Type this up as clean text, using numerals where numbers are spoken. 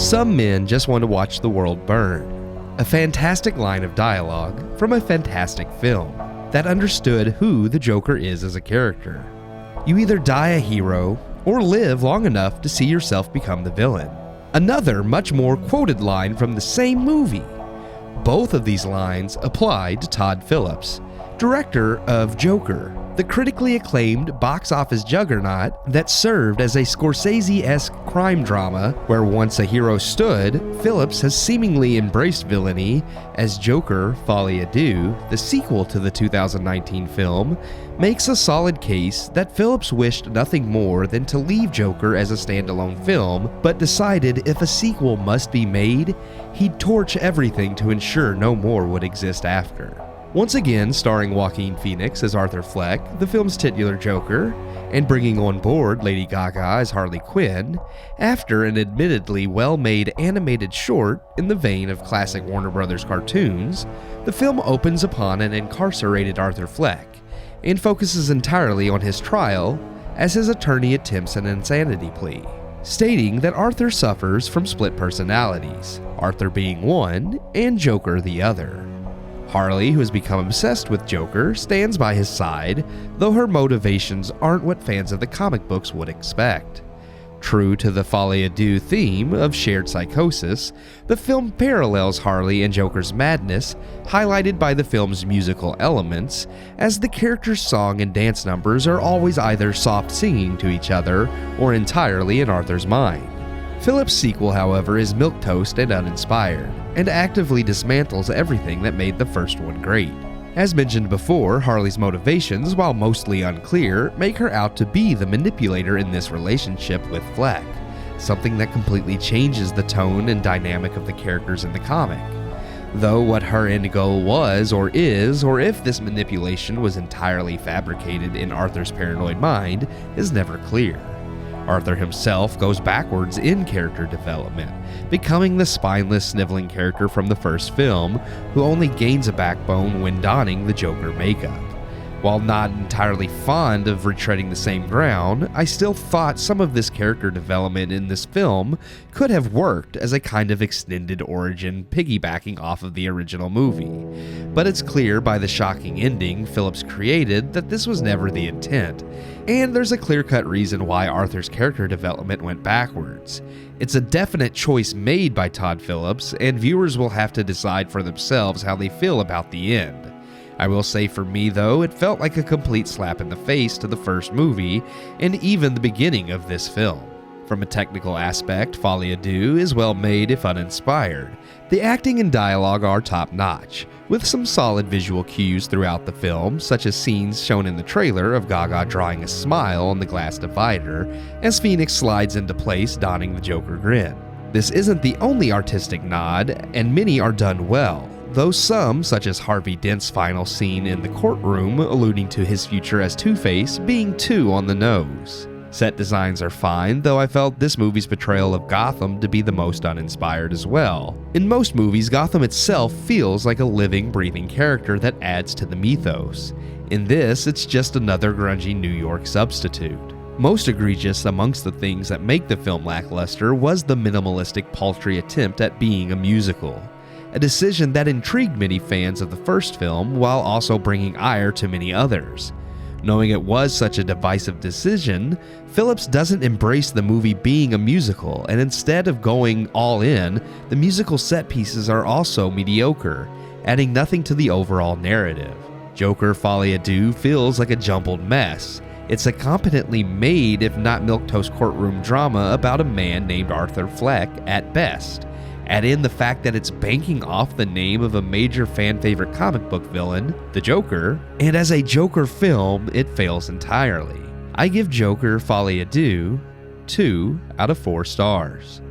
Some men just want to watch the world burn. A fantastic line of dialogue from a fantastic film that understood who the Joker is as a character. You either die a hero or live long enough to see yourself become the villain. Another much more quoted line from the same movie. Both of these lines apply to Todd Phillips, director of Joker, the critically acclaimed box office juggernaut that served as a Scorsese-esque crime drama where once a hero stood, Phillips has seemingly embraced villainy as Joker, Folie, Deux, the sequel to the 2019 film, makes a solid case that Phillips wished nothing more than to leave Joker as a standalone film, but decided if a sequel must be made, he'd torch everything to ensure no more would exist after. Once again starring Joaquin Phoenix as Arthur Fleck, the film's titular Joker, and bringing on board Lady Gaga as Harley Quinn, after an admittedly well-made animated short in the vein of classic Warner Brothers cartoons, the film opens upon an incarcerated Arthur Fleck, and focuses entirely on his trial as his attorney attempts an insanity plea, stating that Arthur suffers from split personalities, Arthur being one and Joker the other. Harley, who has become obsessed with Joker, stands by his side, though her motivations aren't what fans of the comic books would expect. True to the Folie Deux theme of shared psychosis, the film parallels Harley and Joker's madness, highlighted by the film's musical elements, as the characters' song and dance numbers are always either soft singing to each other or entirely in Arthur's mind. Phillips' sequel, however, is milquetoast and uninspired, and actively dismantles everything that made the first one great. As mentioned before, Harley's motivations, while mostly unclear, make her out to be the manipulator in this relationship with Fleck, something that completely changes the tone and dynamic of the characters in the comic. Though what her end goal was or is, or if this manipulation was entirely fabricated in Arthur's paranoid mind, is never clear. Arthur himself goes backwards in character development, becoming the spineless, sniveling character from the first film, who only gains a backbone when donning the Joker makeup. While not entirely fond of retreading the same ground, I still thought some of this character development in this film could have worked as a kind of extended origin piggybacking off of the original movie. But it's clear by the shocking ending Phillips created that this was never the intent, and there's a clear-cut reason why Arthur's character development went backwards. It's a definite choice made by Todd Phillips, and viewers will have to decide for themselves how they feel about the end. I will say for me though, it felt like a complete slap in the face to the first movie, and even the beginning of this film. From a technical aspect, Folie Deux is well made if uninspired. The acting and dialogue are top-notch, with some solid visual cues throughout the film, such as scenes shown in the trailer of Gaga drawing a smile on the glass divider, as Phoenix slides into place donning the Joker grin. This isn't the only artistic nod, and many are done well, though some, such as Harvey Dent's final scene in the courtroom alluding to his future as Two-Face, being too on the nose. Set designs are fine, though I felt this movie's portrayal of Gotham to be the most uninspired as well. In most movies, Gotham itself feels like a living, breathing character that adds to the mythos. In this, it's just another grungy New York substitute. Most egregious amongst the things that make the film lackluster was the minimalistic, paltry attempt at being a musical. A decision that intrigued many fans of the first film while also bringing ire to many others. Knowing it was such a divisive decision, Phillips doesn't embrace the movie being a musical, and instead of going all in, the musical set pieces are also mediocre, adding nothing to the overall narrative. Joker Folie Deux feels like a jumbled mess. It's a competently made, if not milquetoast courtroom drama about a man named Arthur Fleck at best. Add in the fact that it's banking off the name of a major fan-favorite comic book villain, the Joker, and as a Joker film, it fails entirely. I give Joker Folie Deux 2 out of 4 stars.